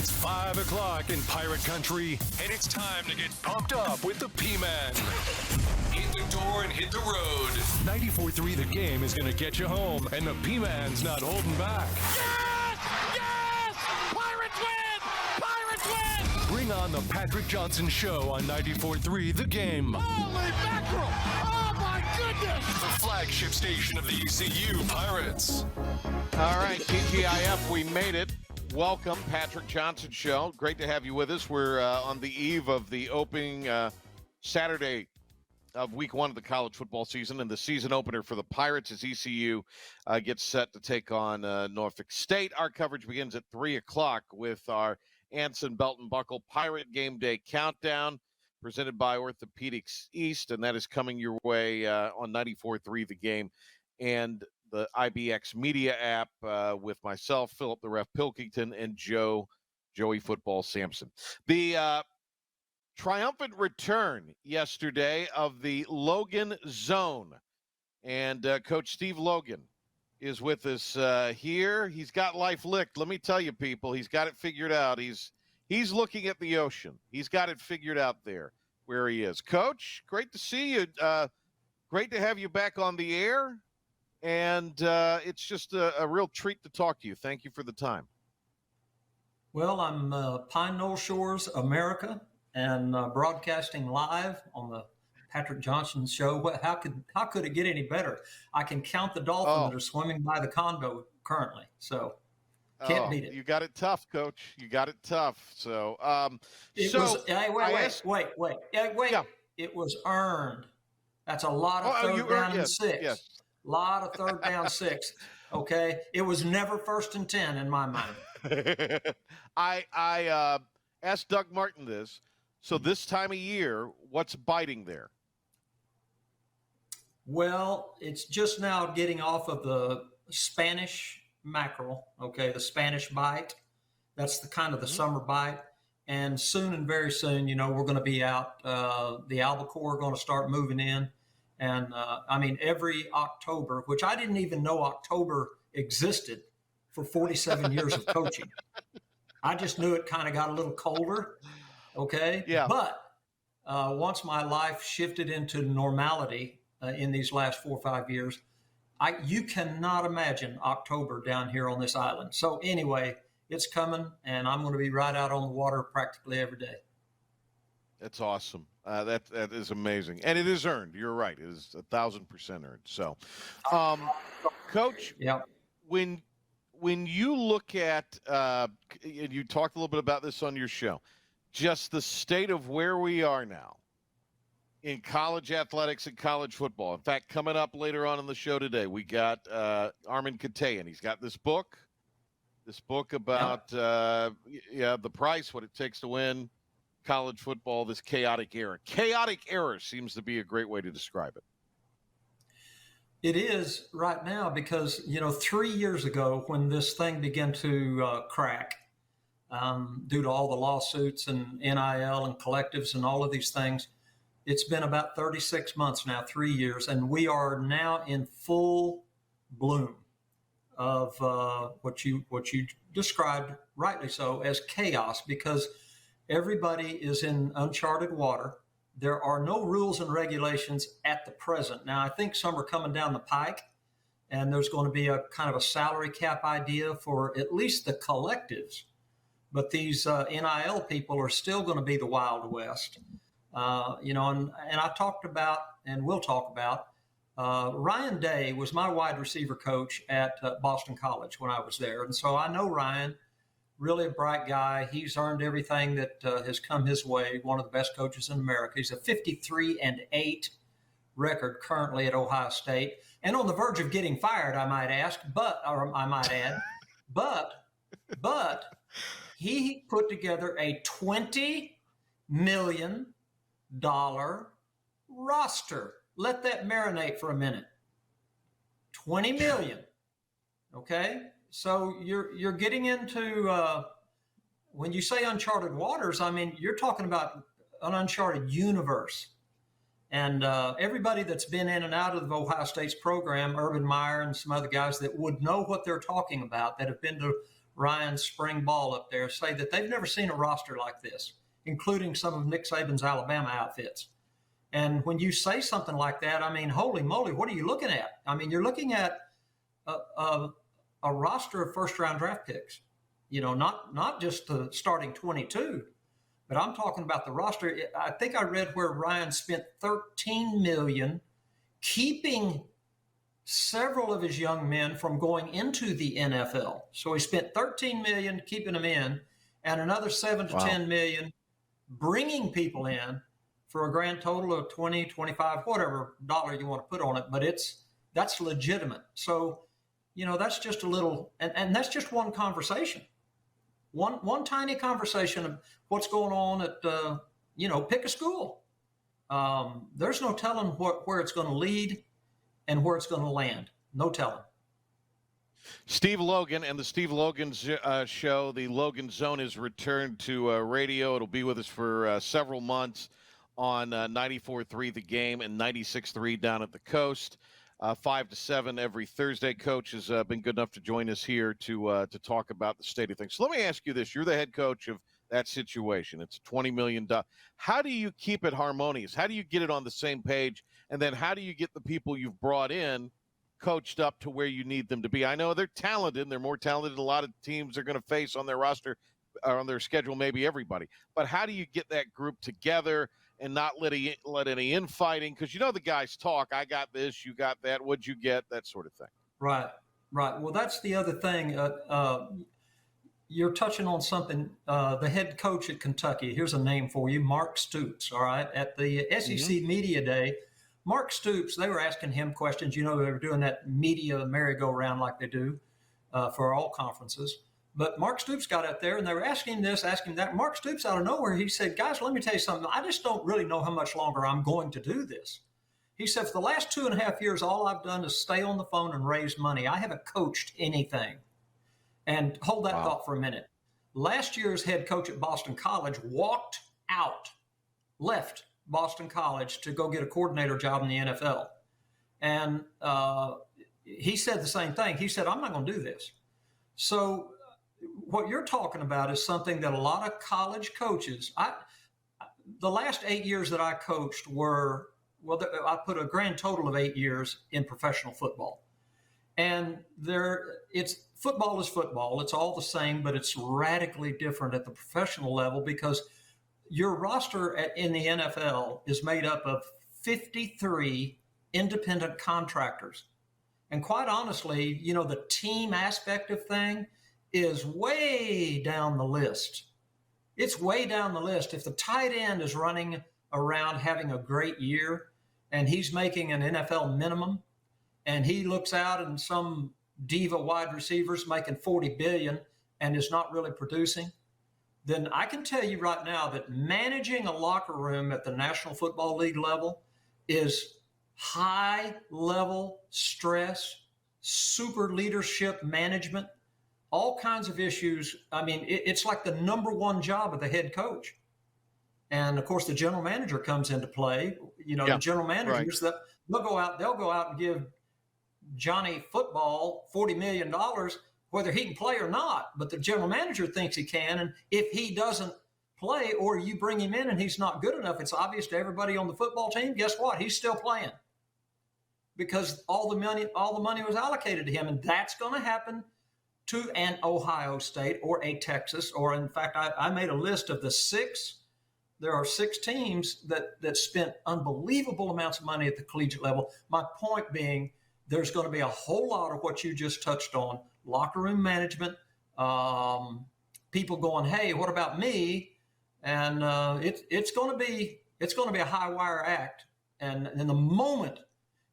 It's 5 o'clock in Pirate Country, and it's time to get pumped up with the P-Man. Hit the door and hit the road. 94.3 The Game is going to get you home, and the P-Man's not holding back. Yes! Yes! Pirates win! Pirates win! Bring on the Patrick Johnson Show on 94.3 The Game. Holy mackerel! Oh, my goodness! The flagship station of the ECU Pirates. All right, TGIF, we made it. Welcome, Patrick Johnson Show. Great to have you with us. We're on the eve of the opening Saturday of week one of the college football season, and the season opener for the Pirates as ECU gets set to take on Norfolk State. Our coverage begins at 3 o'clock with our Anson Belt and Buckle Pirate Game Day Countdown presented by Orthopedics East, and that is coming your way on 94.3 The Game and the IBX Media app with myself, Philip the Ref Pilkington, and Joey Football Sampson. The triumphant return yesterday of the Logan Zone. And Coach Steve Logan is with us here. He's got life licked. Let me tell you, people, he's got it figured out. He's looking at the ocean. He's got it figured out there where he is. Coach, great to see you. Great to have you back on the air. And it's just a real treat to talk to you. Thank you for the time. Well, I'm Pine Knoll Shores, America, and broadcasting live on the Patrick Johnson Show. How could it get any better? I can count the dolphins that are swimming by the condo currently, so can't beat it. You got it tough, Coach. You got it tough. So, wait. Yeah. It was earned. That's a lot of third down and six. Yes. A lot of third down six. Okay, it was never 1st and 10 in my mind. I asked Doug Martin this. So this time of year, what's biting there? Well, it's just now getting off of the Spanish mackerel. Okay, the Spanish bite. That's the kind of the summer bite. And soon and very soon, we're going to be out. The albacore are going to start moving in. And every October, which I didn't even know October existed for 47 years of coaching. I just knew it kind of got a little colder. Okay. Yeah. But once my life shifted into normality in these last 4 or 5 years, you cannot imagine October down here on this island. So anyway, it's coming, and I'm going to be right out on the water practically every day. That's awesome. That is amazing. And it is earned. You're right. It is 1,000% earned. So, Coach, yeah. when you look at, and you talked a little bit about this on your show, just the state of where we are now in college athletics and college football. In fact, coming up later on in the show today, we got Armin Katayan. He's got this book about the price, what it takes to win college football, this chaotic era. Chaotic era seems to be a great way to describe it. It is right now because, 3 years ago when this thing began to crack due to all the lawsuits and NIL and collectives and all of these things, it's been about 36 months now, 3 years, and we are now in full bloom of what you described rightly so as chaos, because everybody is in uncharted water. There are no rules and regulations at the present. Now, I think some are coming down the pike, and there's going to be a kind of a salary cap idea for at least the collectives. But these NIL people are still going to be the Wild West. And I talked about, and we'll talk about, Ryan Day was my wide receiver coach at Boston College when I was there. And so I know Ryan. Really a bright guy. He's earned everything that has come his way. One of the best coaches in America. He's a 53-8 record currently at Ohio State, and on the verge of getting fired, I might add. But he put together a $20 million roster. Let that marinate for a minute. $20 million. Okay. So you're getting into when you say uncharted waters, you're talking about an uncharted universe. And everybody that's been in and out of Ohio State's program, Urban Meyer and some other guys that would know what they're talking about, that have been to Ryan's spring ball up there say that they've never seen a roster like this, including some of Nick Saban's Alabama outfits. And when you say something like that, I mean, holy moly, what are you looking at? I mean, you're looking at a roster of first-round draft picks, not just the starting 22, but I'm talking about the roster. I think I read where Ryan spent $13 million keeping several of his young men from going into the NFL. So he spent $13 million keeping them in, and another $7 to $10 million bringing people in, for a grand total of 20, 25, whatever dollar you want to put on it. But that's legitimate. So, that's just a little, and that's just one conversation. One tiny conversation of what's going on at, pick a school. There's no telling where it's going to lead and where it's going to land. No telling. Steve Logan and the Steve Logan show, the Logan Zone, is returned to radio. It'll be with us for several months on 94.3 The Game and 96.3 down at the coast. 5 to 7 every Thursday. Coach has been good enough to join us here to talk about the state of things. So let me ask you this. You're the head coach of that situation. It's $20 million. How do you keep it harmonious? How do you get it on the same page? And then how do you get the people you've brought in coached up to where you need them to be? I know they're talented, and they're more talented than a lot of teams are going to face on their roster or on their schedule, maybe everybody. But how do you get that group together and not let any infighting? Because the guys talk. I got this, you got that, what'd you get, that sort of thing. Right. Well, that's the other thing. You're touching on something. The head coach at Kentucky, here's a name for you, Mark Stoops, all right? At the SEC Media Day, Mark Stoops, they were asking him questions. They were doing that media merry-go-round like they do for all conferences. But Mark Stoops got up there, and they were asking him this, asking that. Mark Stoops, out of nowhere, he said, guys, let me tell you something. I just don't really know how much longer I'm going to do this. He said, for the last 2.5 years, all I've done is stay on the phone and raise money. I haven't coached anything. And hold that thought for a minute. Last year's head coach at Boston College left Boston College to go get a coordinator job in the NFL. And he said the same thing. He said, I'm not going to do this. So what you're talking about is something that a lot of college coaches, the last 8 years that I coached I put a grand total of 8 years in professional football. And football is football. It's all the same, but it's radically different at the professional level because your roster in the NFL is made up of 53 independent contractors. And quite honestly, the team aspect of thing is way down the list. It's way down the list. If the tight end is running around having a great year and he's making an NFL minimum, and he looks out and some diva wide receiver's making $40 billion and is not really producing, then I can tell you right now that managing a locker room at the National Football League level is high level stress, super leadership management, all kinds of issues. I mean, it's like the number one job of the head coach. And of course, the general manager comes into play. The general managers that they'll go out and give Johnny Football $40 million, whether he can play or not. But the general manager thinks he can. And if he doesn't play or you bring him in and he's not good enough, it's obvious to everybody on the football team, guess what? He's still playing because all the money was allocated to him. And that's going to happen to an Ohio State or a Texas, or in fact, I made a list of the 6. There are 6 teams that spent unbelievable amounts of money at the collegiate level. My point being, there's going to be a whole lot of what you just touched on: locker room management, people going, "Hey, what about me?" And it's going to be a high wire act. And the moment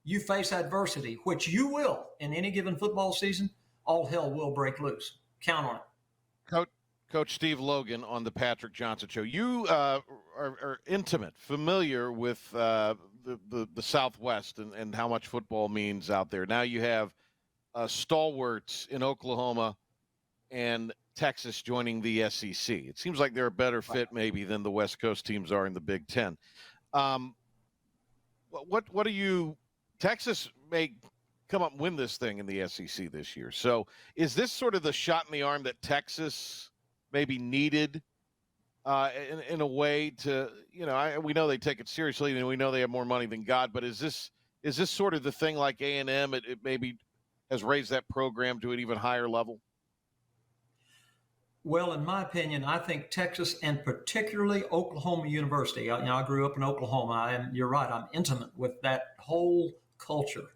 you face adversity, which you will in any given football season, all hell will break loose. Count on it. Coach Steve Logan on the Patrick Johnson Show. You are intimate, familiar with the Southwest and how much football means out there. Now you have stalwarts in Oklahoma and Texas joining the SEC. It seems like they're a better fit maybe than the West Coast teams are in the Big Ten. What do you – Texas may come up and win this thing in the SEC this year. So is this sort of the shot in the arm that Texas maybe needed in a way to, we know they take it seriously and we know they have more money than God, but is this sort of the thing like A&M? It maybe has raised that program to an even higher level? Well, in my opinion, I think Texas and particularly Oklahoma University. I grew up in Oklahoma. You're right. I'm intimate with that whole culture.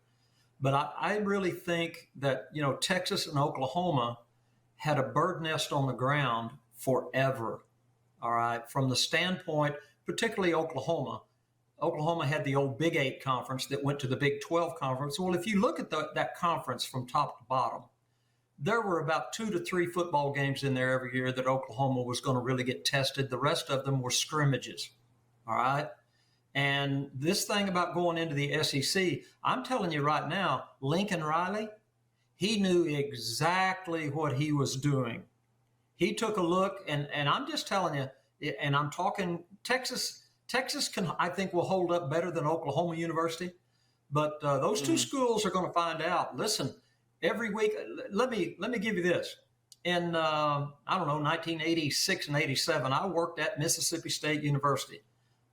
But I really think that, Texas and Oklahoma had a bird nest on the ground forever. All right. From the standpoint, particularly Oklahoma. Oklahoma had the old Big 8 conference that went to the Big 12 conference. Well, if you look at that conference from top to bottom, there were about 2 to 3 football games in there every year that Oklahoma was going to really get tested. The rest of them were scrimmages. All right. And this thing about going into the SEC, I'm telling you right now, Lincoln Riley, he knew exactly what he was doing. He took a look, and I'm just telling you, and I'm talking Texas can, I think, will hold up better than Oklahoma University. But those two schools are going to find out. Listen, every week, let me give you this. In, 1986 and 87, I worked at Mississippi State University.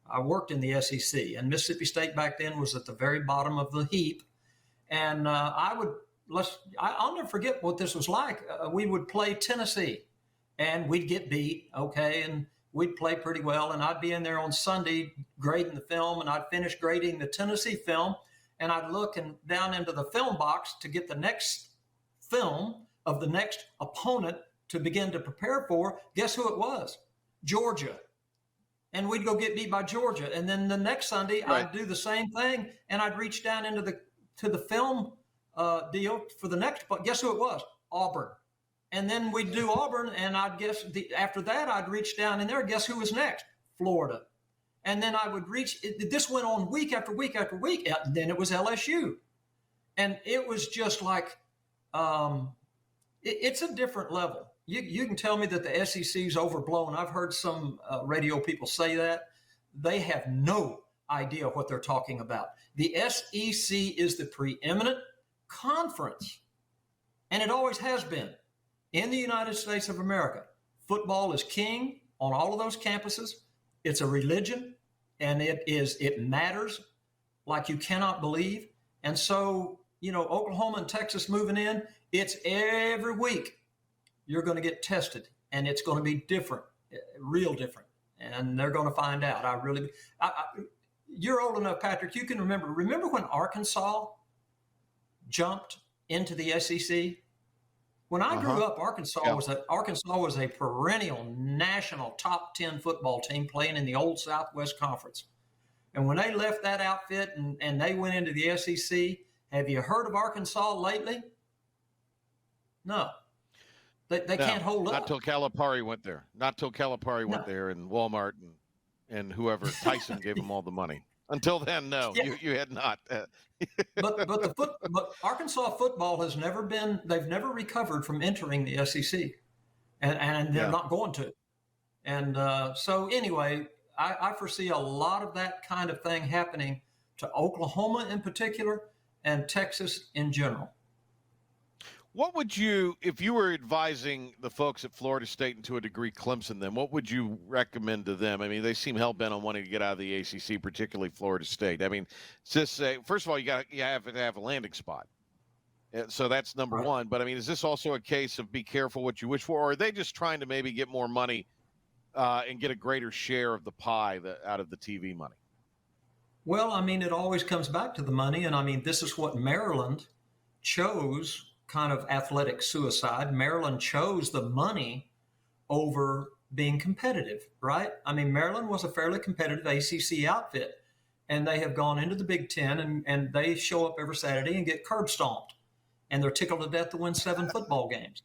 I worked in the SEC, and Mississippi State back then was at the very bottom of the heap. And I'll never forget what this was like. We would play Tennessee, and we'd get beat, okay, and we'd play pretty well. And I'd be in there on Sunday grading the film, and I'd finish grading the Tennessee film, and I'd look down into the film box to get the next film of the next opponent to begin to prepare for. Guess who it was? Georgia. And we'd go get beat by Georgia. And then the next Sunday, right, I'd do the same thing, and I'd reach down into the film deal for the next. But guess who it was? Auburn. And then we'd do Auburn, and after that, I'd reach down in there. Guess who was next? Florida. And then I would this went on week after week after week. And then it was LSU. And it was just like, it's a different level. You can tell me that the SEC is overblown. I've heard some radio people say that. They have no idea what they're talking about. The SEC is the preeminent conference, and it always has been in the United States of America. Football is king on all of those campuses. It's a religion, and it matters like you cannot believe. And so, Oklahoma and Texas moving in, it's every week. You're going to get tested, and it's going to be different, real different, and they're going to find out. You're old enough, Patrick. You can remember when Arkansas jumped into the SEC? When I grew up, Arkansas was a perennial national top 10 football team playing in the old Southwest Conference. And when they left that outfit and they went into the SEC, have you heard of Arkansas lately? No. They can't hold up. Not till Calipari went there. Went there, and Walmart and whoever, Tyson gave them all the money. Until then, no, yeah. you had not. But Arkansas football has never been. They've never recovered from entering the SEC, and they're not going to. And so anyway, I foresee a lot of that kind of thing happening to Oklahoma in particular and Texas in general. What would you, if you were advising the folks at Florida State and to a degree Clemson, then what would you recommend to them? I mean, they seem hell-bent on wanting to get out of the ACC, particularly Florida State. I mean, first of all, you have to have a landing spot. So that's number one. But, I mean, is this also a case of be careful what you wish for, or are they just trying to maybe get more money and get a greater share of the pie out of the TV money? Well, I mean, it always comes back to the money. And, I mean, this is what Maryland chose, kind of athletic suicide. Maryland chose the money over being competitive, right? I mean, Maryland was a fairly competitive ACC outfit, and they have gone into the Big Ten, and they show up every Saturday and get curb stomped, and they're tickled to death to win 7 football games.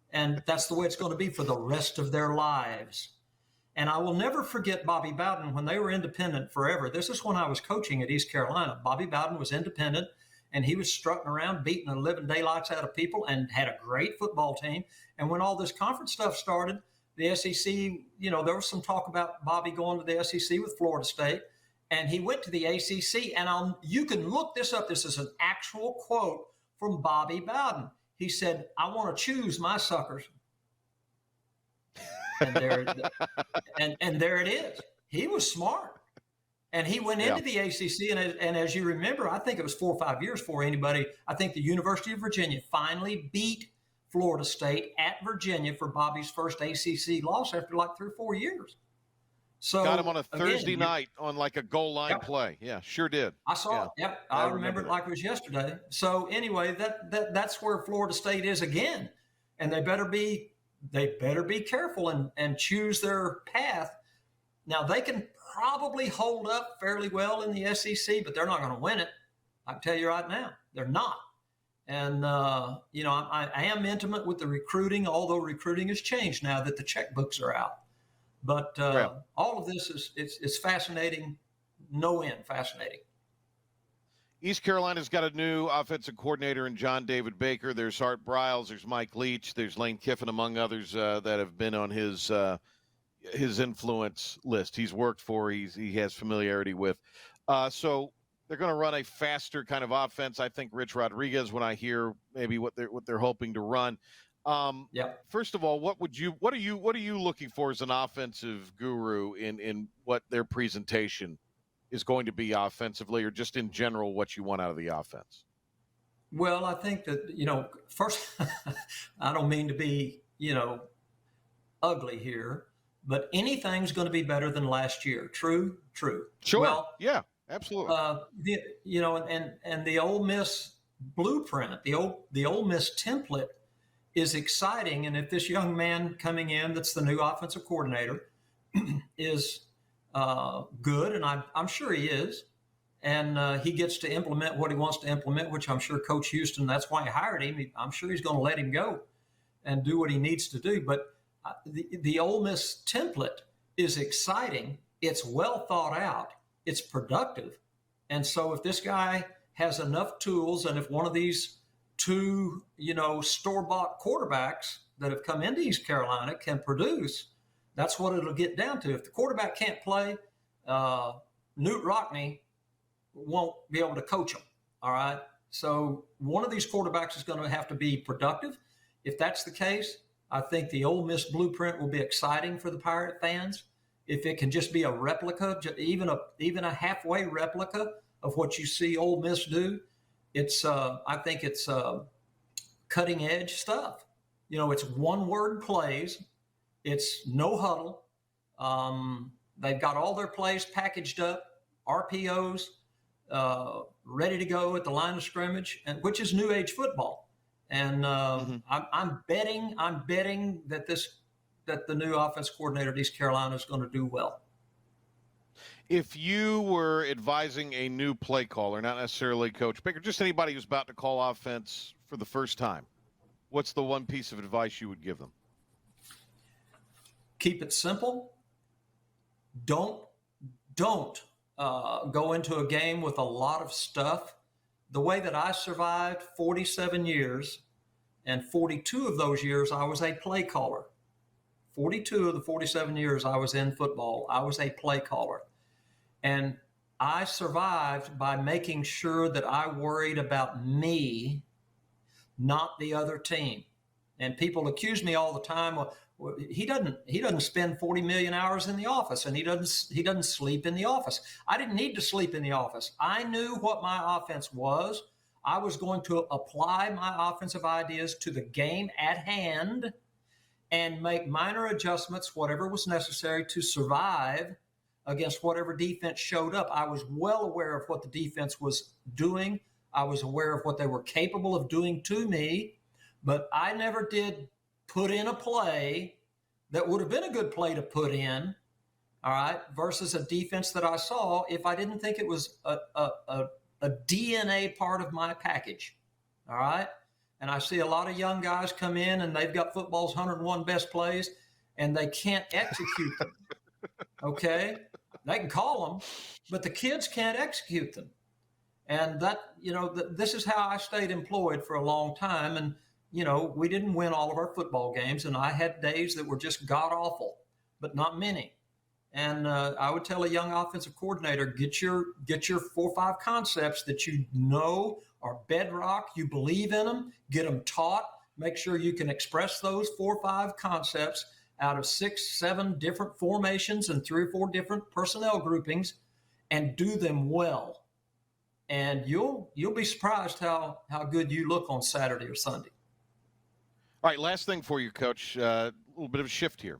And that's the way it's going to be for the rest of their lives. And I will never forget Bobby Bowden when they were independent forever. This is when I was coaching at East Carolina. Bobby Bowden was independent, and he was strutting around, beating the living daylights out of people, and had a great football team. And when all this conference stuff started, the SEC, there was some talk about Bobby going to the SEC with Florida State. And he went to the ACC, and you can look this up. This is an actual quote from Bobby Bowden. He said, "I want to choose my suckers." And there it is. He was smart. And he went into the ACC, and as you remember, I think it was 4 or 5 years before anybody, I think the University of Virginia finally beat Florida State at Virginia for Bobby's first ACC loss after like 3 or 4 years. So got him on a Thursday night on like a goal line play. Yeah, sure did. I saw it. Yep, I remember it like it was yesterday. So anyway, that's where Florida State is again, and they better be careful and choose their path. Now they can probably hold up fairly well in the SEC, but they're not going to win it. I can tell you right now, they're not. And I am intimate with the recruiting, although recruiting has changed now that the checkbooks are out. But all of this is fascinating, no end fascinating. East Carolina's got a new offensive coordinator in John David Baker. There's Art Briles, there's Mike Leach, there's Lane Kiffin, among others that have been on his influence list. He's worked for, he has familiarity with. So they're going to run a faster kind of offense. I think Rich Rodriguez, when I hear maybe what they're hoping to run. First of all, what are you looking for as an offensive guru in what their presentation is going to be offensively, or just in general what you want out of the offense? Well, I think that, first, I don't mean to be, ugly here, but anything's going to be better than last year. True. Sure. Well, yeah, absolutely. And the Ole Miss blueprint, the Ole Miss template is exciting. And if this young man coming in, that's the new offensive coordinator, is good, and I'm sure he is, and he gets to implement what he wants to implement, which I'm sure Coach Houston, that's why he hired him. I'm sure he's going to let him go and do what he needs to do. But the Ole Miss template is exciting. It's well thought out. It's productive. And so if this guy has enough tools, and if one of these two, store-bought quarterbacks that have come into East Carolina can produce, that's what it'll get down to. If the quarterback can't play, Newt Rockne won't be able to coach him. All right. So one of these quarterbacks is going to have to be productive. If that's the case, I think the Ole Miss blueprint will be exciting for the Pirate fans. If it can just be a replica, even a halfway replica of what you see Ole Miss do, I think it's cutting edge stuff. It's one word plays. It's no huddle. They've got all their plays packaged up, RPOs, ready to go at the line of scrimmage, and which is new age football. And I'm betting that the new offense coordinator at East Carolina is going to do well. If you were advising a new play caller, not necessarily Coach Baker, just anybody who's about to call offense for the first time, what's the one piece of advice you would give them? Keep it simple. Don't go into a game with a lot of stuff. The way that I survived 47 years, and 42 of those years I was a play caller. 42 of the 47 years I was in football, I was a play caller. And I survived by making sure that I worried about me, not the other team. And people accuse me all the time, well, he doesn't spend 40 million hours in the office, and he doesn't sleep in the office. I didn't need to sleep in the office. I knew what my offense was. I was going to apply my offensive ideas to the game at hand and make minor adjustments, whatever was necessary to survive against whatever defense showed up. I was well aware of what the defense was doing. I was aware of what they were capable of doing to me, but I never did put in a play that would have been a good play to put in, all right, versus a defense that I saw if I didn't think it was a DNA part of my package, all right? And I see a lot of young guys come in and they've got football's 101 best plays and they can't execute them, okay? They can call them, but the kids can't execute them. And that, this is how I stayed employed for a long time. And, we didn't win all of our football games, and I had days that were just god awful, but not many. And I would tell a young offensive coordinator, get your 4 or 5 concepts that you know are bedrock. You believe in them, get them taught. Make sure you can express those 4 or 5 concepts out of 6, 7 different formations and 3 or 4 different personnel groupings, and do them well. And you'll be surprised how good you look on Saturday or Sunday. All right, last thing for you, Coach. A little bit of a shift here.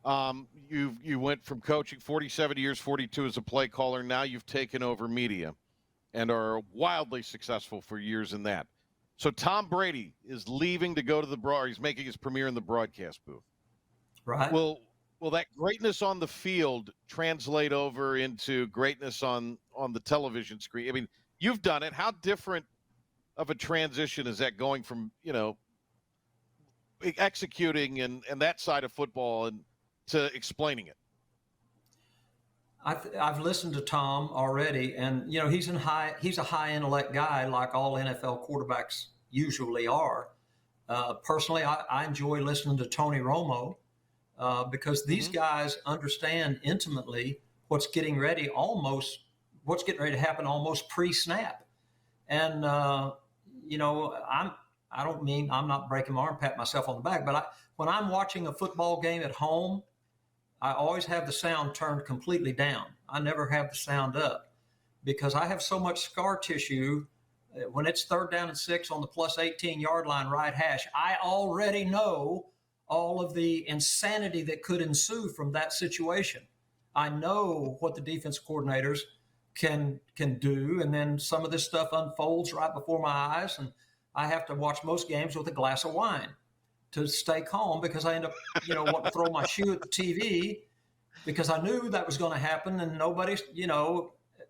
You went from coaching 47 years, 42 as a play caller. Now you've taken over media and are wildly successful for years in that. So Tom Brady is leaving to go to he's making his premiere in the broadcast booth. Right. Will that greatness on the field translate over into greatness on the television screen? I mean, you've done it. How different of a transition is that, going from, executing and that side of football and to explaining it? I've listened to Tom already, and he's a high intellect guy, like all NFL quarterbacks usually are. Personally, I enjoy listening to Tony Romo because these guys understand intimately what's getting ready to happen almost pre-snap. And I'm not breaking my arm, pat myself on the back, but when I'm watching a football game at home, I always have the sound turned completely down. I never have the sound up because I have so much scar tissue. When it's 3rd down and 6 on the plus 18-yard line, right hash, I already know all of the insanity that could ensue from that situation. I know what the defense coordinators can do, and then some of this stuff unfolds right before my eyes, and I have to watch most games with a glass of wine to stay calm because I end up, wanting to throw my shoe at the TV because I knew that was going to happen, and nobody's,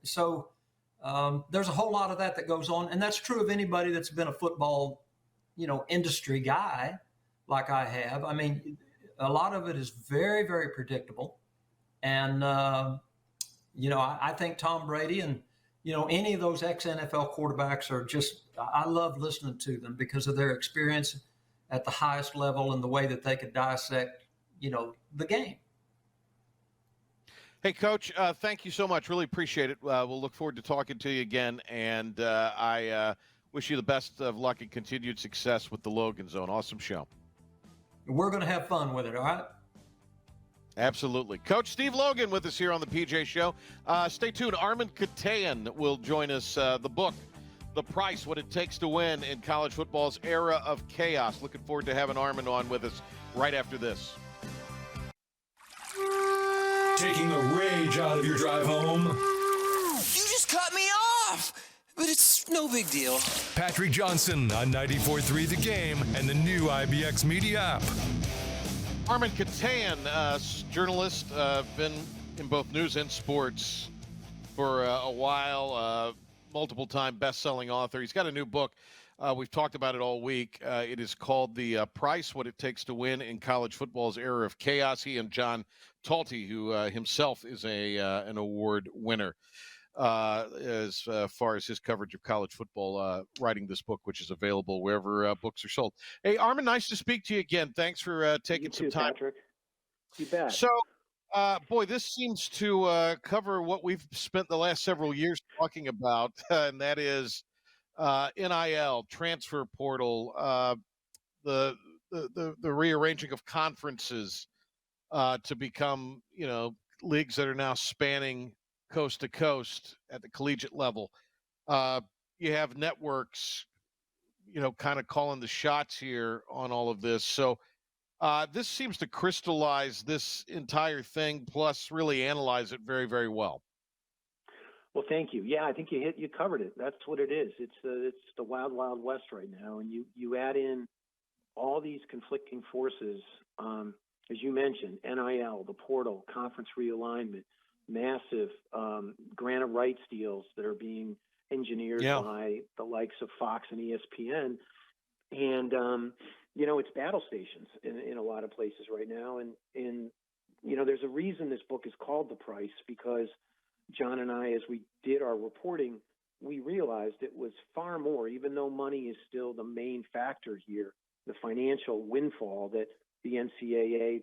so there's a whole lot of that goes on. And that's true of anybody that's been a football, industry guy like I have. I mean, a lot of it is very, very predictable. And, I think Tom Brady and, any of those ex-NFL quarterbacks are just, I love listening to them because of their experience at the highest level and the way that they could dissect, the game. Hey, Coach, thank you so much. Really appreciate it. We'll look forward to talking to you again, and I wish you the best of luck and continued success with the Logan Zone. Awesome show. We're going to have fun with it, all right? Absolutely. Coach Steve Logan with us here on the PJ Show. Stay tuned. Armin Katayan will join us. The book, The Price, What It Takes to Win in College Football's Era of Chaos. Looking forward to having Armin on with us right after this. Taking the rage out of your drive home. You just cut me off! But it's no big deal. Patrick Johnson on 94.3 The Game and the new IBX Media app. Armin Katayan, journalist, been in both news and sports for a while, multiple-time best-selling author. He's got a new book. We've talked about it all week. It is called The Price, What It Takes to Win in College Football's Era of Chaos. He and John Talty, who himself is an award winner as far as his coverage of college football, writing this book, which is available wherever books are sold. Hey, Armin, nice to speak to you again. Thanks for taking some time. Patrick. You bet. So, boy, this seems to cover what we've spent the last several years talking about, and that is NIL, transfer portal, the rearranging of conferences to become, leagues that are now spanning coast to coast at the collegiate level. You have networks, kind of calling the shots here on all of this. So this seems to crystallize this entire thing, plus really analyze it very, very well. Well, thank you. Yeah, I think you covered it. That's what it is. It's the wild, wild west right now, and you add in all these conflicting forces, as you mentioned, NIL, the portal, conference realignment, massive grant of rights deals that are being engineered by the likes of Fox and ESPN, and it's battle stations in a lot of places right now, and there's a reason this book is called The Price, because John and I, as we did our reporting, we realized it was far more, even though money is still the main factor here, the financial windfall that the NCAA,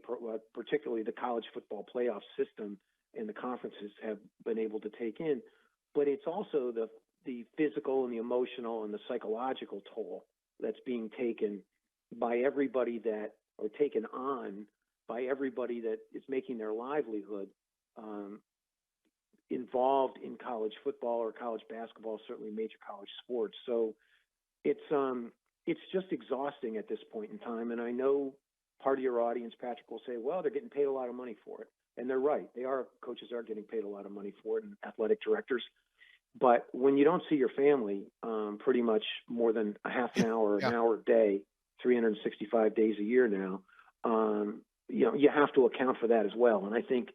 particularly the college football playoff system and the conferences have been able to take in, but it's also the physical and the emotional and the psychological toll that's being taken by everybody that, or taken on by everybody that is making their livelihood involved in college football or college basketball, certainly major college sports. So it's just exhausting at this point in time. And I know part of your audience, Patrick, will say, well, they're getting paid a lot of money for it. And they're right. Coaches are getting paid a lot of money for it, and athletic directors. But when you don't see your family pretty much more than a half an hour, an hour a day, 365 days a year now, you have to account for that as well. And I think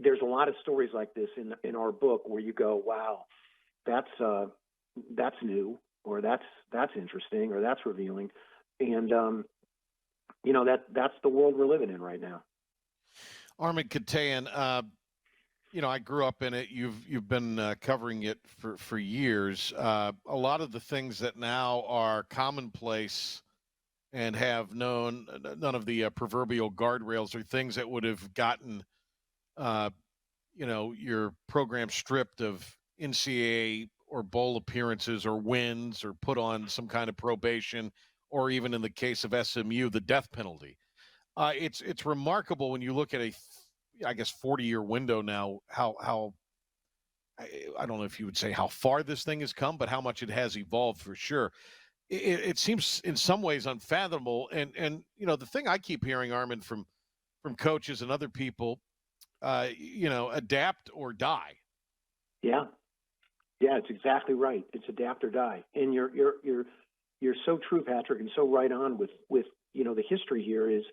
there's a lot of stories like this in our book where you go, wow, that's new, or that's interesting, or that's revealing. And, that's the world we're living in right now. Armin Katayan, I grew up in it. You've been covering it for years. A lot of the things that now are commonplace and have none of the proverbial guardrails are things that would have gotten, your program stripped of NCAA or bowl appearances or wins or put on some kind of probation, or even in the case of SMU, the death penalty. It's remarkable when you look at 40-year window now, how I don't know if you would say how far this thing has come, but how much it has evolved for sure. It seems in some ways unfathomable. And the thing I keep hearing, Armin, from coaches and other people, adapt or die. Yeah, it's exactly right. It's adapt or die. And you're so true, Patrick, and so right on with the history here is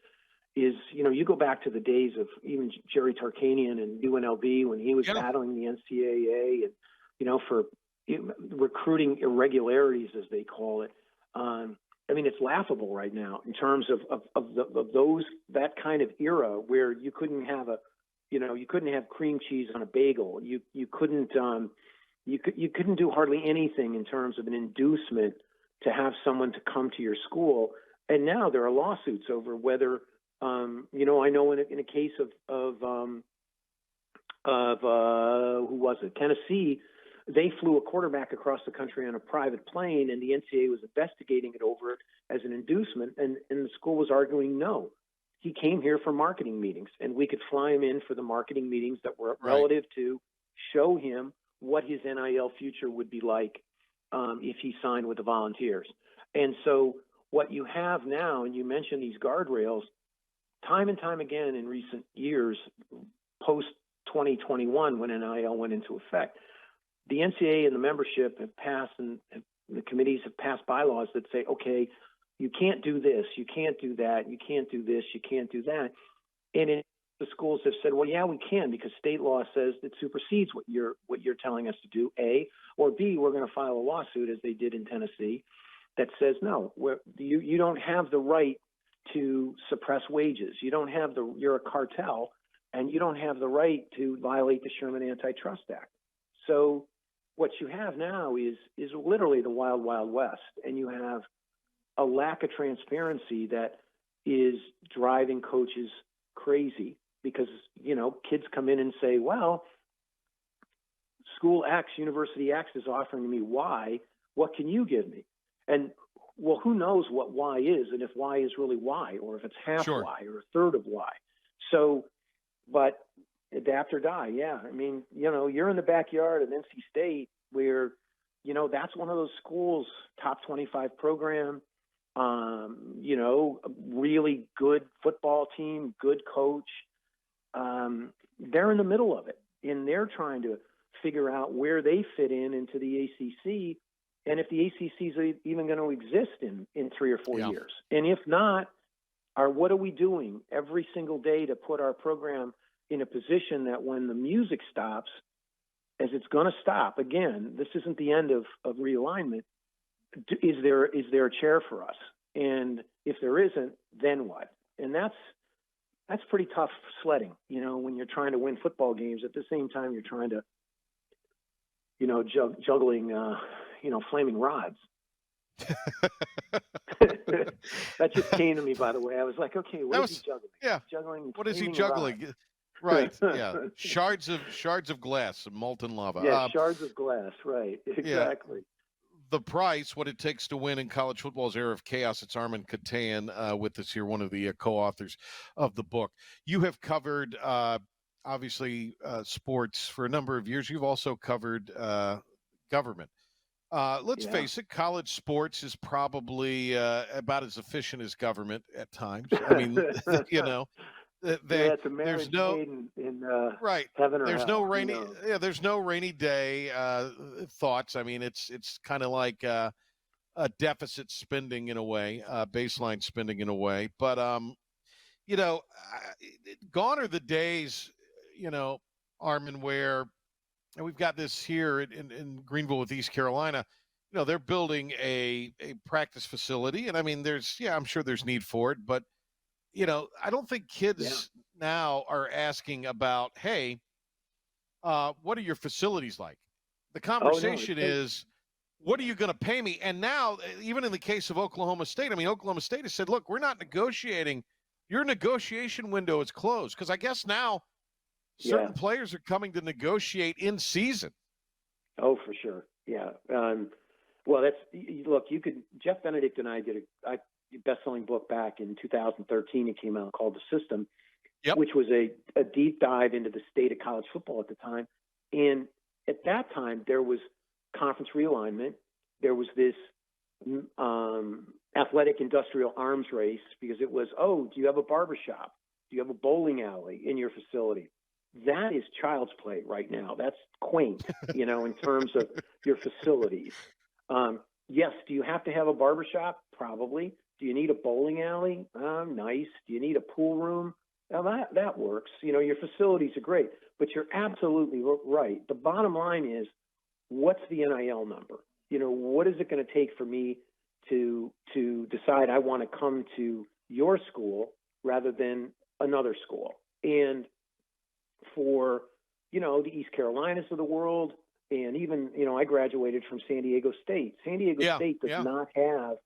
you go back to the days of even Jerry Tarkanian and UNLV when he was battling the NCAA and, for recruiting irregularities, as they call it. It's laughable right now in terms of that kind of era where you couldn't have cream cheese on a bagel. You couldn't do hardly anything in terms of an inducement to have someone to come to your school. And now there are lawsuits over whether, I know in a case of who was it? Tennessee, they flew a quarterback across the country on a private plane, and the NCAA was investigating it over as an inducement, and the school was arguing no. He came here for marketing meetings, and we could fly him in for the marketing meetings that were relative to show him what his NIL future would be like if he signed with the Volunteers. And so what you have now, and you mentioned these guardrails, time and time again in recent years, post-2021, when NIL went into effect, the NCAA and the membership have passed, and the committees have passed bylaws that say, okay, you can't do this, you can't do that, you can't do this, you can't do that. And the schools have said, well, yeah, we can, because state law says it supersedes what you're telling us to do, A, or B, we're going to file a lawsuit, as they did in Tennessee, that says, no, you don't have the right to suppress wages. You're a cartel, and you don't have the right to violate the Sherman Antitrust Act. So what you have now is literally the wild, wild west, and you have a lack of transparency that is driving coaches crazy because, kids come in and say, well, school X, university X is offering me Y. What can you give me? And well, who knows what Y is, and if Y is really Y, or if it's half Y or a third of Y. So, but adapt or die. Yeah. You're in the backyard of NC State where, that's one of those schools, top 25 program, really good football team, good coach. They're in the middle of it, and they're trying to figure out where they fit into the ACC. And if the ACC is even going to exist in 3 or 4 years. And if not, what are we doing every single day to put our program in a position that when the music stops, as it's going to stop, again, this isn't the end of realignment, is there a chair for us? And if there isn't, then what? And that's pretty tough sledding, when you're trying to win football games. At the same time, you're trying to, juggling, flaming rods. That just came to me, by the way. I was like, okay, what is he juggling? Yeah. Juggling. What is he flaming juggling? rock. Right. Yeah. Shards of glass, molten lava. Yeah, shards of glass. Right. Yeah. Exactly. The price, what it takes to win in college football's era of chaos. It's Armin Katayan with us here, one of the co-authors of the book. You have covered, obviously, sports for a number of years. You've also covered government. Let's face it, college sports is probably about as efficient as government at times. I mean, you know, it's a marriage there's no made in right. heaven or There's hell. no rainy. Yeah, there's no rainy day thoughts. I mean, it's kind of like a deficit spending in a way, baseline spending in a way. But you know, gone are the days, you know, Armin, where and we've got this here in Greenville with East Carolina. You know, they're building a practice facility, and I mean, I'm sure there's need for it, but you know, I don't think kids now are asking about, hey, what are your facilities like? The conversation is, what are you going to pay me? And now, even in the case of Oklahoma State, I mean, Oklahoma State has said, look, we're not negotiating. Your negotiation window is closed. Because I guess now certain players are coming to negotiate in season. Oh, for sure. Yeah. Well, look, Jeff Benedict and I did a best-selling book back in 2013. It came out called The System, which was a deep dive into the state of college football at the time. And at that time, there was conference realignment. There was this athletic industrial arms race because it was, do you have a barbershop? Do you have a bowling alley in your facility? That is child's play right now. That's quaint, you know, in terms of your facilities. Yes, do you have to have a barbershop? Probably. Do you need a bowling alley? Nice. Do you need a pool room? Now that works. You know, your facilities are great, but you're absolutely right. The bottom line is, what's the NIL number? You know, what is it going to take for me to decide I want to come to your school rather than another school? And for, you know, the East Carolinas of the world, and even, you know, I graduated from San Diego State. San Diego State does not have,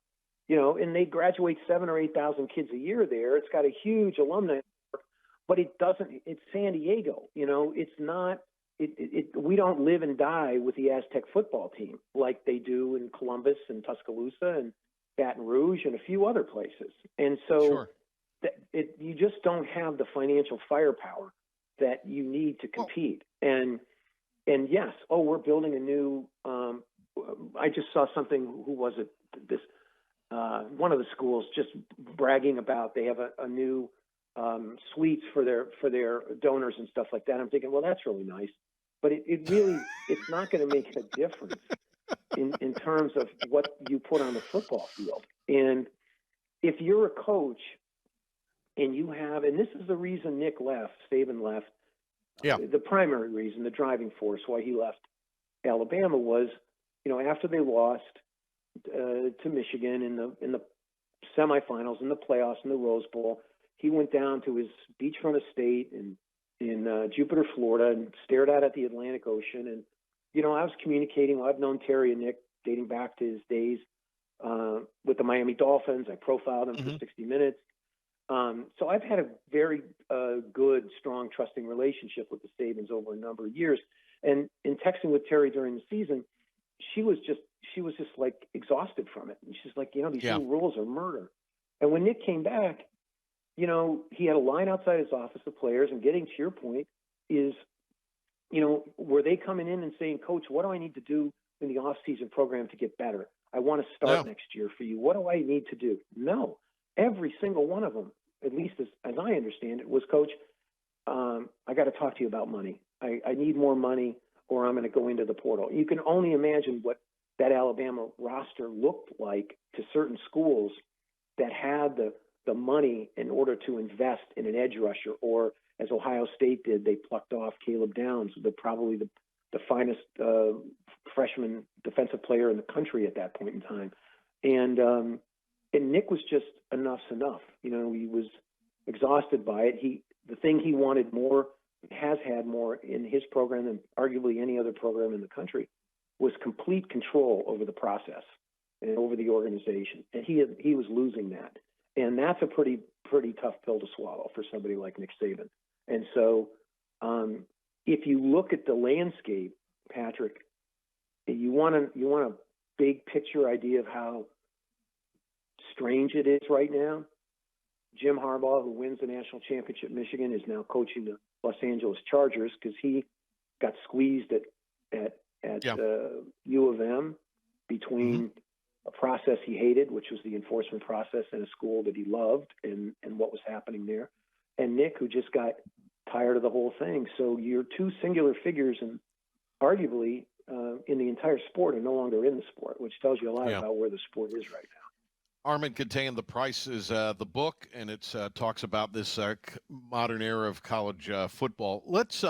you know, and they graduate 7,000 or 8,000 kids a year there. It's got a huge alumni network, but it doesn't. It's San Diego. You know, it's not. We don't live and die with the Aztec football team like they do in Columbus and Tuscaloosa and Baton Rouge and a few other places. And so, you just don't have the financial firepower that you need to compete. And yes, we're building a new. I just saw something. Who was it? This. One of the schools just bragging about they have a new suites for their donors and stuff like that. I'm thinking, well, that's really nice, but it really it's not going to make a difference in terms of what you put on the football field. And if you're a coach and you have, and this is the reason Nick left, Saban left. The primary reason, the driving force why he left Alabama was, you know, after they lost to Michigan in the semifinals, in the playoffs, in the Rose Bowl, he went down to his beachfront estate in Jupiter, Florida, and stared out at the Atlantic Ocean. And you know, I was communicating. I've known Terry and Nick dating back to his days with the Miami Dolphins. I profiled him for 60 Minutes. So I've had a very good, strong, trusting relationship with the Sabans over a number of years. And in texting with Terry during the season, she was just like exhausted from it. And she's like, you know, these new rules are murder. And when Nick came back, you know, he had a line outside his office of players. And getting to your point is, you know, were they coming in and saying, Coach, what do I need to do in the off-season program to get better? I want to start next year for you. What do I need to do? No. Every single one of them, at least as I understand it, was, Coach, I got to talk to you about money. I need more money or I'm going to go into the portal. You can only imagine what that Alabama roster looked like to certain schools that had the money in order to invest in an edge rusher, or as Ohio State did, they plucked off Caleb Downs, probably the finest freshman defensive player in the country at that point in time. And Nick was just enough's enough. You know, he was exhausted by it. The thing he wanted more, has had more in his program than arguably any other program in the country, was complete control over the process and over the organization. And he was losing that. And that's a pretty tough pill to swallow for somebody like Nick Saban. And so if you look at the landscape, Patrick, you want a big picture idea of how strange it is right now. Jim Harbaugh, who wins the national championship at Michigan, is now coaching the Los Angeles Chargers because he got squeezed at U of M between a process he hated, which was the enforcement process, and a school that he loved, and what was happening there. And Nick, who just got tired of the whole thing. So you're two singular figures, and arguably in the entire sport, are no longer in the sport, which tells you a lot about where the sport is right now. Armin Contain, The Price is the book, and it talks about this modern era of college football. Let's,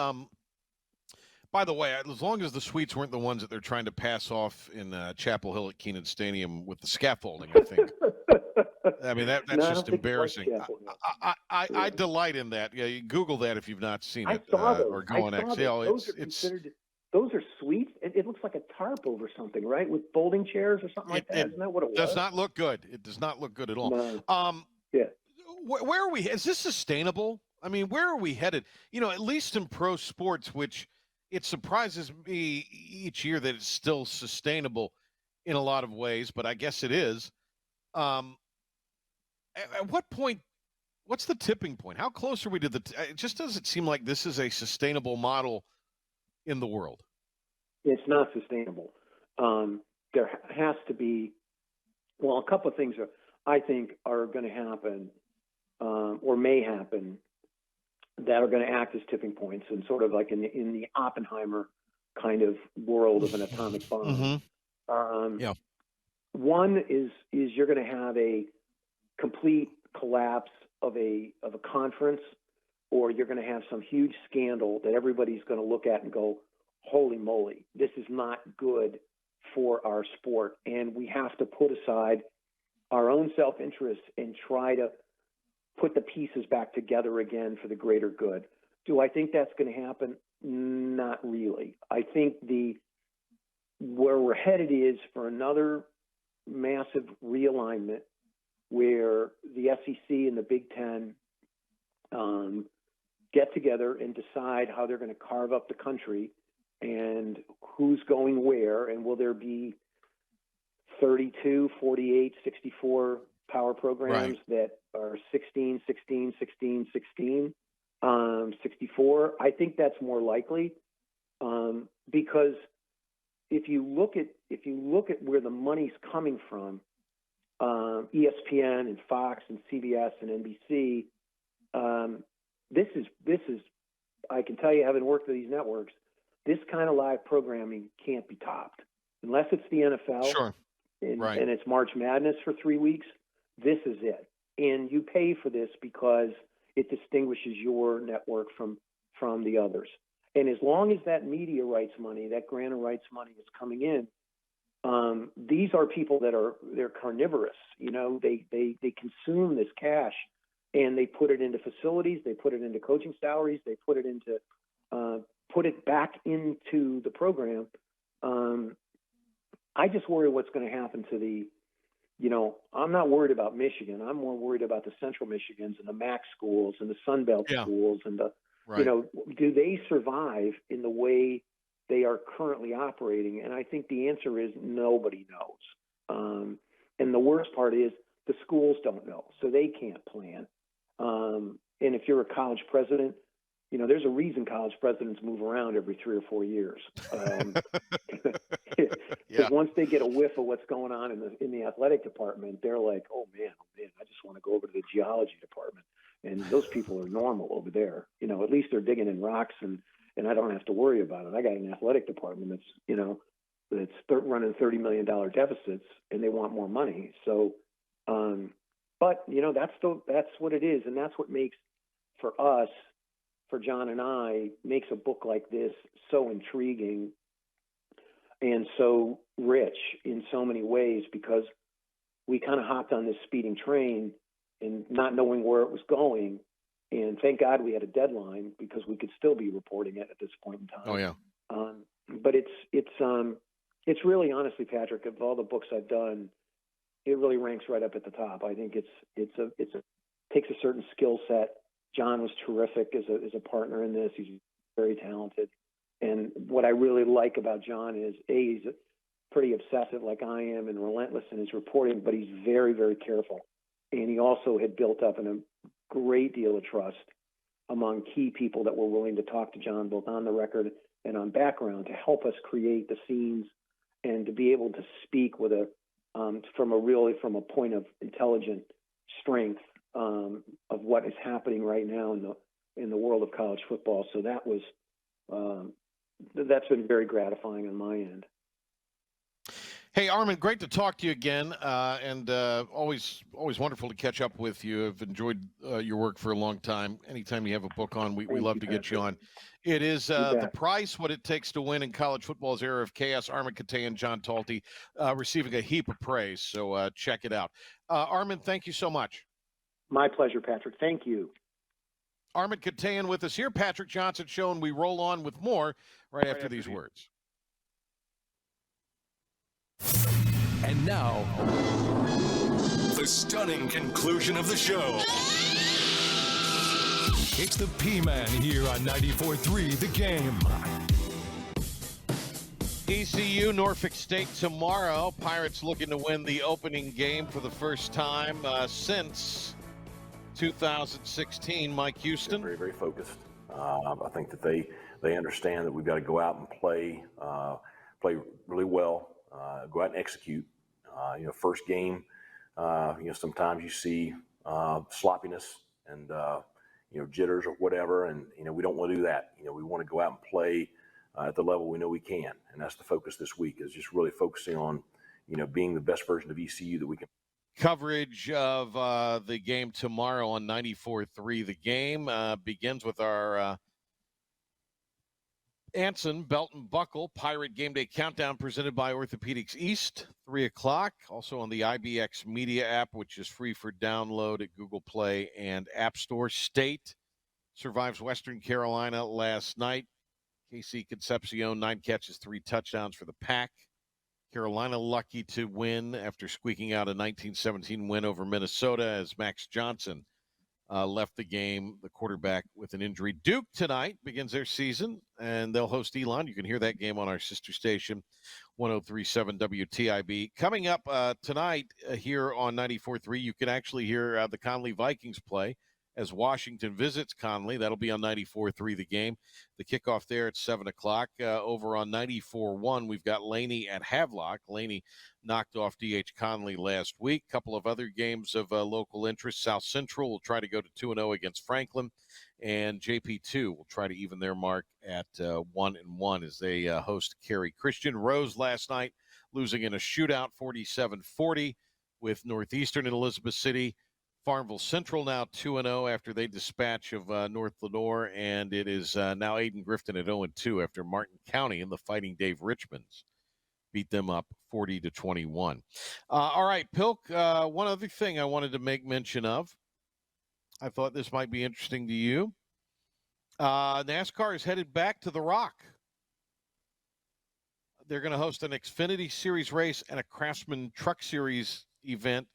by the way, as long as the suites weren't the ones that they're trying to pass off in Chapel Hill at Keenan Stadium with the scaffolding, I think. I mean, that's just embarrassing. I delight in that. Yeah, you Google that if you've not seen it. I saw those. Or go on X. Those are suites. It looks like a tarp over something, right? With folding chairs or something like that. Isn't that what it was? Does not look good. It does not look good at all. No. Where are we? Is this sustainable? I mean, where are we headed? You know, at least in pro sports, which it surprises me each year that it's still sustainable in a lot of ways, but I guess it is. At what point? What's the tipping point? How close are we to it just doesn't seem like this is a sustainable model in the world. It's not sustainable. There has to be, a couple of things I think are going to happen or may happen that are going to act as tipping points, and sort of like in the Oppenheimer kind of world of an atomic bomb. One is you're going to have a complete collapse of a conference, or you're going to have some huge scandal that everybody's going to look at and go, holy moly, this is not good for our sport. And we have to put aside our own self-interest and try to put the pieces back together again for the greater good. Do I think that's going to happen? Not really. I think where we're headed is for another massive realignment where the SEC and the Big Ten get together and decide how they're going to carve up the country and who's going where, and will there be 32, 48, 64 power programs that are 16, 16, 16, 16, 64. I think that's more likely because if you look at where the money's coming from, ESPN and Fox and CBS and NBC, this is I can tell you, having worked with these networks, this kind of live programming can't be topped unless it's the NFL. Sure. And it's March Madness for 3 weeks. This is it. And you pay for this because it distinguishes your network from the others. And as long as that media rights money, that grant of rights money is coming in, these are people they're carnivorous. You know, they consume this cash and they put it into facilities, they put it into coaching salaries, they put it into put it back into the program. I just worry what's going to happen to I'm not worried about Michigan. I'm more worried about the Central Michigans and the MAC schools and the Sun Belt schools and do they survive in the way they are currently operating? And I think the answer is nobody knows. And the worst part is the schools don't know, so they can't plan. And if you're a college president, there's a reason college presidents move around every 3 or 4 years. Because once they get a whiff of what's going on in the athletic department, they're like, oh man, I just want to go over to the geology department. And those people are normal over there. At least they're digging in rocks and I don't have to worry about it. I got an athletic department that's running $30 million deficits and they want more money. So, but that's what it is. And that's what makes for us, for John and I, makes a book like this so intriguing and so rich in so many ways, because we kind of hopped on this speeding train and not knowing where it was going. And thank God we had a deadline because we could still be reporting it at this point in time. Oh yeah. But it's really, honestly, Patrick, of all the books I've done, it really ranks right up at the top. I think takes a certain skill set. John was terrific as a partner in this. He's very talented. And what I really like about John is, he's pretty obsessive like I am and relentless in his reporting, but he's very, very careful. And he also had built up a great deal of trust among key people that were willing to talk to John, both on the record and on background, to help us create the scenes and to be able to speak with from a point of intelligent strength of what is happening right now in the world of college football. So that's been very gratifying on my end. Hey, Armin, great to talk to you again, and always wonderful to catch up with you. I've enjoyed your work for a long time. Anytime you have a book on, we love to get you on. It is The Price, What It Takes to Win in College Football's Era of Chaos. Armin Katay and John Talty receiving a heap of praise, so check it out. Armin, thank you so much. My pleasure, Patrick. Thank you. Armin Katay with us here, Patrick Johnson Show, and we roll on with more right after these words. And now, the stunning conclusion of the show. It's the P-Man here on 94.3 The Game. ECU, Norfolk State tomorrow. Pirates looking to win the opening game for the first time since 2016. Mike Houston. Very, very focused. I think that they understand that we've got to go out and play really well. Go out and execute. First game, sometimes you see sloppiness and, jitters or whatever. And, we don't want to do that. We want to go out and play at the level we know we can. And that's the focus this week, is just really focusing on, being the best version of ECU that we can. Coverage of the game tomorrow on 94.3 The Game begins with our Anson Belt and Buckle Pirate Game Day Countdown presented by Orthopedics East, 3 o'clock. Also on the IBX Media app, which is free for download at Google Play and App Store. State survives Western Carolina last night. KC Concepcion, 9 catches, 3 touchdowns for the Pack. Carolina lucky to win after squeaking out a 19-17 win over Minnesota as Max Johnson left the game, the quarterback, with an injury. Duke tonight begins their season, and they'll host Elon. You can hear that game on our sister station, 103.7 WTIB. Coming up tonight here on 94.3, you can actually hear the Conley Vikings play as Washington visits Conley. That'll be on 94.3 The Game. The kickoff there at 7 o'clock. Over on 94.1, we've got Laney at Havelock. Laney knocked off D.H. Conley last week. A couple of other games of local interest. South Central will try to go to 2-0 against Franklin, and JP2 will try to even their mark at 1-1 as they host Cary Christian. Rose last night losing in a shootout 47-40 with Northeastern in Elizabeth City. Farmville Central now 2-0 after they dispatch of North Lenoir, and it is now Aiden Grifton at 0-2 after Martin County and the Fighting Dave Richmonds beat them up 40-21. All right, Pilk, one other thing I wanted to make mention of. I thought this might be interesting to you. NASCAR is headed back to the Rock. They're going to host an Xfinity Series race and a Craftsman Truck Series event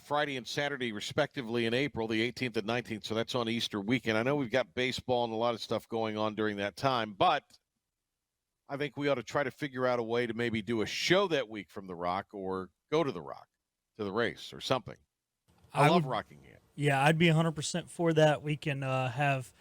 Friday and Saturday, respectively, in April, the 18th and 19th. So that's on Easter weekend. I know we've got baseball and a lot of stuff going on during that time, but I think we ought to try to figure out a way to maybe do a show that week from the Rock or go to the Rock, to the race or something. I love Rockingham. Yeah, I'd be 100% for that. We can have,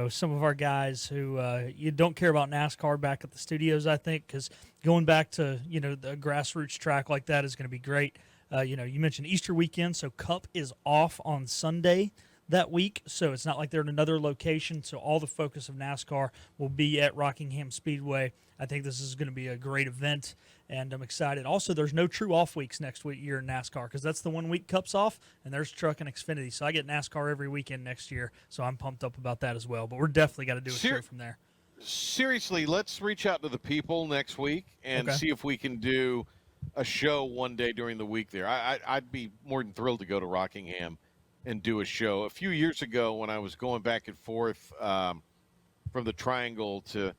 some of our guys who you don't care about NASCAR back at the studios, I think, because going back to, the grassroots track like that is going to be great. You mentioned Easter weekend, so Cup is off on Sunday that week, so it's not like they're in another location, so all the focus of NASCAR will be at Rockingham Speedway. I think this is going to be a great event, and I'm excited. Also, there's no true off weeks next year in NASCAR, because that's the 1 week Cup's off, and there's Truck and Xfinity, so I get NASCAR every weekend next year, so I'm pumped up about that as well, but we're definitely got to do a show from there. Seriously, let's reach out to the people next week and see if we can do a show one day during the week there. I'd be more than thrilled to go to Rockingham and do a show. A few years ago when I was going back and forth from the Triangle to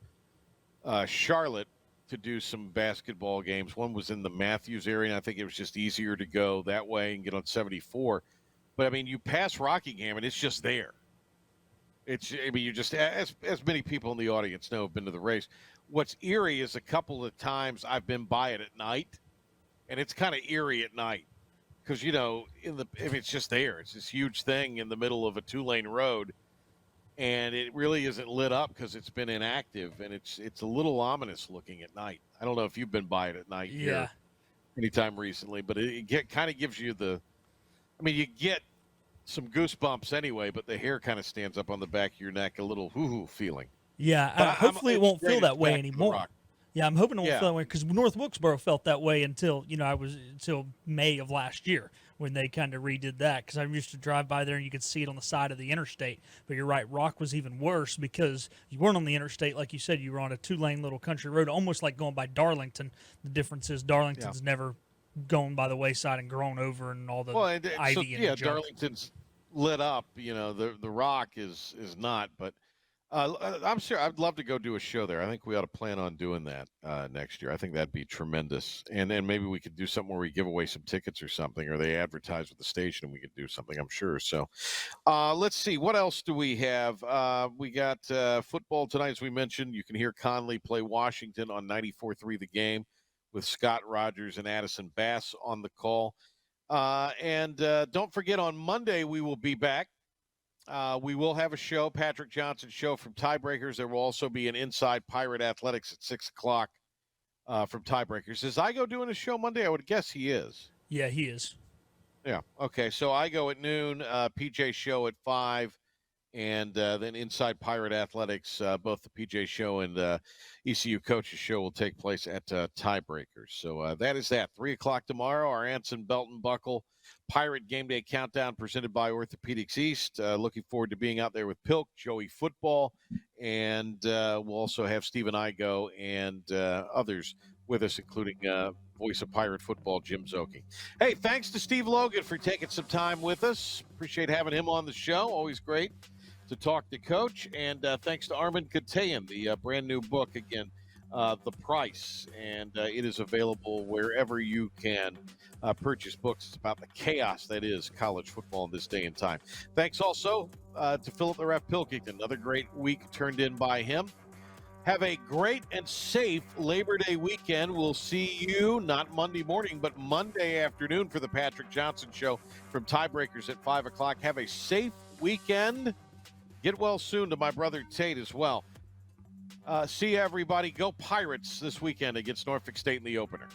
Charlotte, to do some basketball games. One was in the Matthews area, and I think it was just easier to go that way and get on 74. But I mean, you pass Rockingham, and it's just there. You just, as many people in the audience know, have been to the race. What's eerie is a couple of times I've been by it at night, and it's kind of eerie at night because, if it's just there, it's this huge thing in the middle of a 2-lane road, and it really isn't lit up because it's been inactive, and it's a little ominous looking at night. I don't know if you've been by it at night here anytime recently, but it kind of gives you you get some goosebumps anyway, but the hair kind of stands up on the back of your neck, a little hoo-hoo feeling. Yeah, hopefully it won't feel that way anymore. Yeah, I'm hoping it won't feel that way because North Wilkesboro felt that way until May of last year when they kind of redid that, because I used to drive by there and you could see it on the side of the interstate. But you're right, Rock was even worse because you weren't on the interstate. Like you said, you were on a 2-lane little country road, almost like going by Darlington. The difference is Darlington's never gone by the wayside and grown over and all the ivy and junk. Darlington's lit up. The Rock is not, but I'm sure I'd love to go do a show there. I think we ought to plan on doing that next year. I think that'd be tremendous. And then maybe we could do something where we give away some tickets or something, or they advertise with the station and we could do something, I'm sure. So let's see. What else do we have? We got football tonight, as we mentioned. You can hear Conley play Washington on 94.3 The Game with Scott Rogers and Addison Bass on the call. And don't forget, on Monday we will be back. We will have a show, Patrick Johnson show from Tiebreakers. There will also be an Inside Pirate Athletics at 6 o'clock from Tiebreakers. Is Igo doing a show Monday? I would guess he is. Yeah, he is. Yeah. Okay. So I go at noon, PJ show at 5, and then Inside Pirate Athletics, both the PJ show and ECU Coaches show will take place at Tiebreakers. So that is that. 3 o'clock tomorrow, our Anson Belt and Buckle Pirate Game Day Countdown presented by Orthopedics East. Looking forward to being out there with Pilk, Joey Football, and we'll also have Stephen Igo and others with us, including voice of Pirate Football, Jim Zoki. Hey, thanks to Steve Logan for taking some time with us. Appreciate having him on the show. Always great to talk to Coach. And thanks to Armin Katayan, the brand new book, again, The Price. And it is available wherever you can purchase books. It's about the chaos that is college football in this day and time. Thanks also to Philip the Ref Pilkington. Another great week turned in by him. Have a great and safe Labor Day weekend. We'll see you not Monday morning, but Monday afternoon for the Patrick Johnson Show from Tiebreakers at 5 o'clock. Have a safe weekend. Get well soon to my brother Tate as well. See you, everybody. Go Pirates this weekend against Norfolk State in the opener.